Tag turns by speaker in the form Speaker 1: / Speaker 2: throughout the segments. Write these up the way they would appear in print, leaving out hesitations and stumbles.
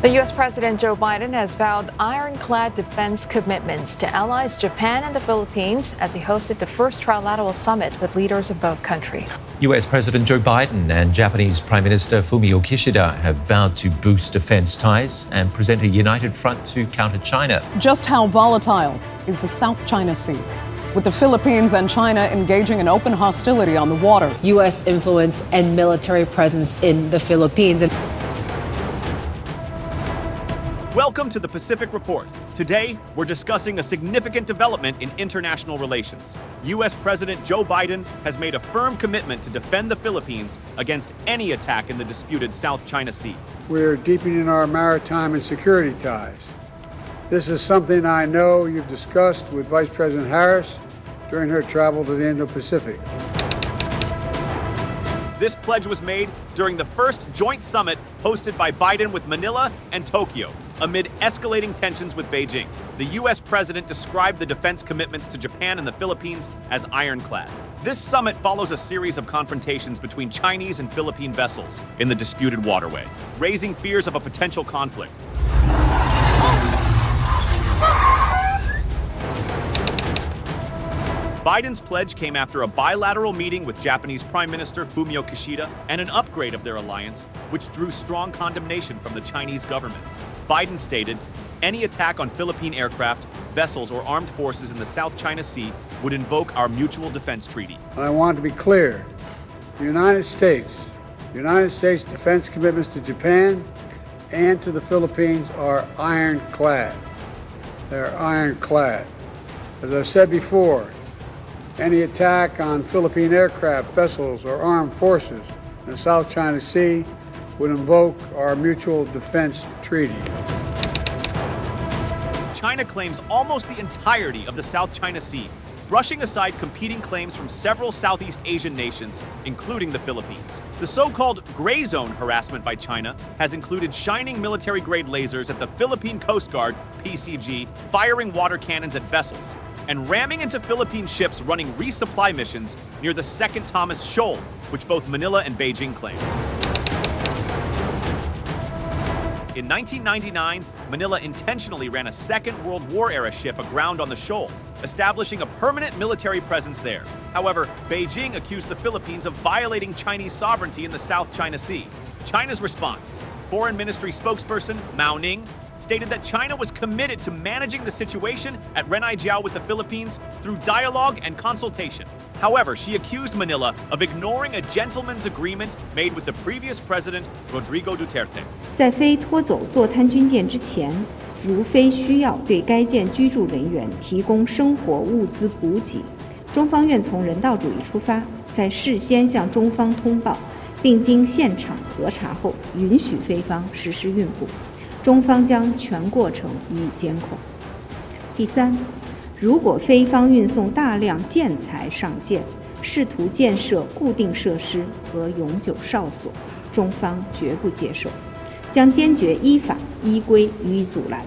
Speaker 1: The U.S. President Joe Biden has vowed ironclad defense commitments to allies Japan and the Philippines as he hosted the first trilateral summit with leaders of both countries.
Speaker 2: U.S. President Joe Biden and Japanese Prime Minister Fumio Kishida have vowed to boost defense ties and present a united front to counter China.
Speaker 3: Just how volatile is the South China Sea, with the Philippines and China engaging in open hostility on the water?
Speaker 4: U.S. influence and military presence in the Philippines.
Speaker 5: Welcome to the Pacific Report. Today, we're discussing a significant development in international relations. U.S. President Joe Biden has made a firm commitment to defend the Philippines against any attack in the disputed South China Sea.
Speaker 6: We're deepening our maritime and security ties. This is something I know you've discussed with Vice President Harris during her travel to the Indo-Pacific.
Speaker 5: This pledge was made during the first joint summit hosted by Biden with Manila and Tokyo, amid escalating tensions with Beijing. The U.S. president described the defense commitments to Japan and the Philippines as ironclad. This summit follows a series of confrontations between Chinese and Philippine vessels in the disputed waterway, raising fears of a potential conflict. Biden's pledge came after a bilateral meeting with Japanese Prime Minister Fumio Kishida and an upgrade of their alliance, which drew strong condemnation from the Chinese government. Biden stated, any attack on Philippine aircraft, vessels, or armed forces in the South China Sea would invoke our mutual defense treaty.
Speaker 6: I want to be clear. The United States defense commitments to Japan and to the Philippines are ironclad. They're ironclad. As I've said before, any attack on Philippine aircraft, vessels, or armed forces in the South China Sea would invoke our mutual defense treaty.
Speaker 5: China claims almost the entirety of the South China Sea, brushing aside competing claims from several Southeast Asian nations, including the Philippines. The so-called gray zone harassment by China has included shining military-grade lasers at the Philippine Coast Guard, PCG, firing water cannons at vessels, and ramming into Philippine ships running resupply missions near the Second Thomas Shoal, which both Manila and Beijing claim. In 1999, Manila intentionally ran a Second World War-era ship aground on the shoal, establishing a permanent military presence there. However, Beijing accused the Philippines of violating Chinese sovereignty in the South China Sea. China's response: Foreign Ministry spokesperson Mao Ning stated that China was committed to managing the situation at Renaijiao with the Philippines through dialogue and consultation. However, she accused Manila of ignoring a gentleman's agreement made with the previous president, Rodrigo Duterte.
Speaker 7: 在非拖走坐滩军舰之前，如非需要对该舰居住人员提供生活物资补给，中方愿从人道主义出发，在事先向中方通报，并经现场核查后，允许菲方实施运补。中方将全过程予以监控。第三，如果菲方运送大量建材上舰，试图建设固定设施和永久哨所，中方绝不接受，将坚决依法依规予以阻拦，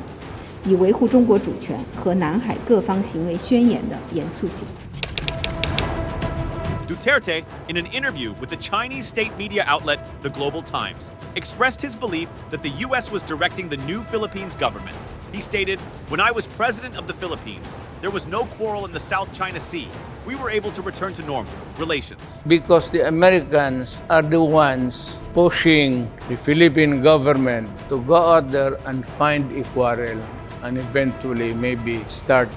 Speaker 7: 以维护中国主权和南海各方行为宣言的严肃性。
Speaker 5: Duterte, in an interview with the Chinese state media outlet The Global Times, expressed his belief that the U.S. was directing the new Philippines government. He stated, "When I was president of the Philippines, there was no quarrel in the South China Sea. We were able to return to normal relations."
Speaker 8: Because the Americans are the ones pushing the Philippine government to go out there and find a quarrel and eventually maybe start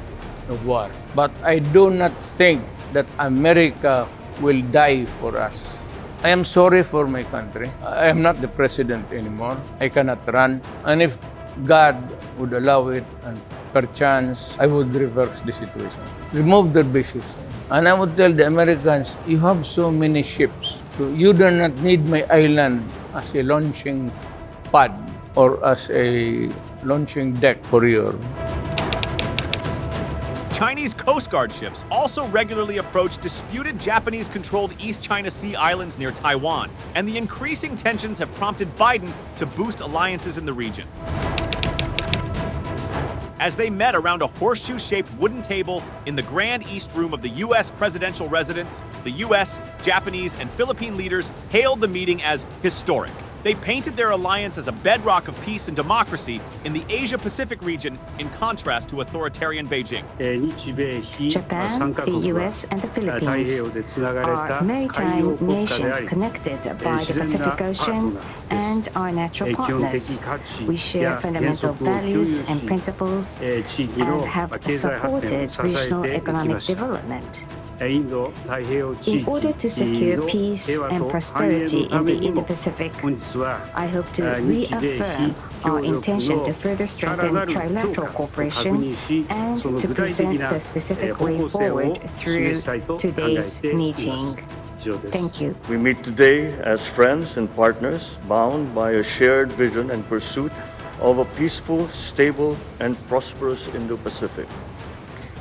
Speaker 8: a war. But I do not think that America will die for us. I am sorry for my country. I am not the president anymore. I cannot run. And if God would allow it, and perchance, I would reverse the situation. Remove their bases. And I would tell the Americans, you have so many ships. So you do not need my island as a launching pad or as a launching deck for your...
Speaker 5: Chinese Coast Guard ships also regularly approach disputed Japanese-controlled East China Sea islands near Taiwan, and the increasing tensions have prompted Biden to boost alliances in the region. As they met around a horseshoe-shaped wooden table in the Grand East Room of the U.S. presidential residence, the U.S., Japanese, and Philippine leaders hailed the meeting as historic. They painted their alliance as a bedrock of peace and democracy in the Asia-Pacific region in contrast to authoritarian Beijing.
Speaker 9: Japan, the US, and the Philippines are maritime nations connected by the Pacific Ocean and are natural partners. We share fundamental values and principles and have supported regional economic development. In order to secure peace and prosperity in the Indo-Pacific, I hope to reaffirm our intention to further strengthen trilateral cooperation and to present the specific way forward through today's meeting. Thank you.
Speaker 10: We meet today as friends and partners bound by a shared vision and pursuit of a peaceful, stable, and prosperous Indo-Pacific.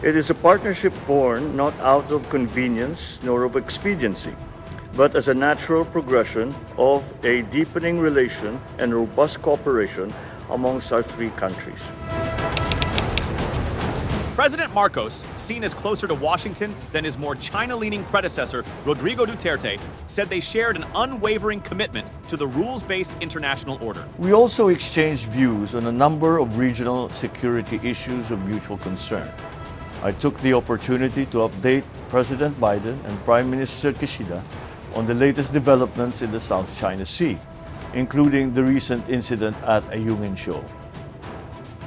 Speaker 10: It is a partnership born not out of convenience nor of expediency, but as a natural progression of a deepening relation and robust cooperation amongst our three countries.
Speaker 5: President Marcos, seen as closer to Washington than his more China-leaning predecessor, Rodrigo Duterte, said they shared an unwavering commitment to the rules-based international order.
Speaker 10: We also exchanged views on a number of regional security issues of mutual concern. I took the opportunity to update President Biden and Prime Minister Kishida on the latest developments in the South China Sea, including the recent incident at Ayungin Shoal.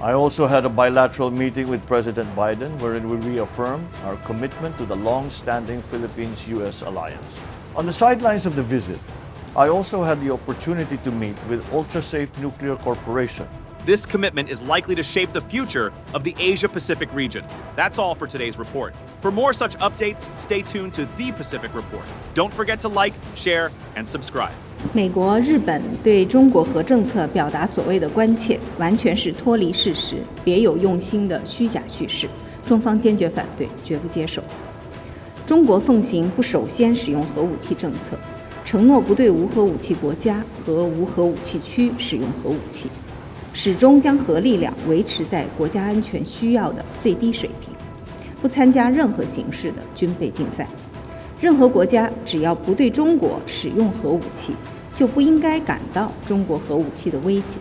Speaker 10: I also had a bilateral meeting with President Biden wherein we reaffirmed our commitment to the long-standing Philippines-US alliance. On the sidelines of the visit, I also had the opportunity to meet with Ultrasafe Nuclear Corporation.
Speaker 5: This commitment is likely to shape the future of the Asia-Pacific region. That's all for today's report. For more such updates, stay tuned to The Pacific Report. Don't forget to like, share, and subscribe.
Speaker 7: 美国、日本对中国核政策表达所谓的关切，完全是脱离事实、别有用心的虚假叙事。中方坚决反对，绝不接受。中国奉行不首先使用核武器政策，承诺不对无核武器国家和无核武器区使用核武器。始终将核力量维持在国家安全需要的最低水平，不参加任何形式的军备竞赛。任何国家只要不对中国使用核武器，就不应该感到中国核武器的威胁。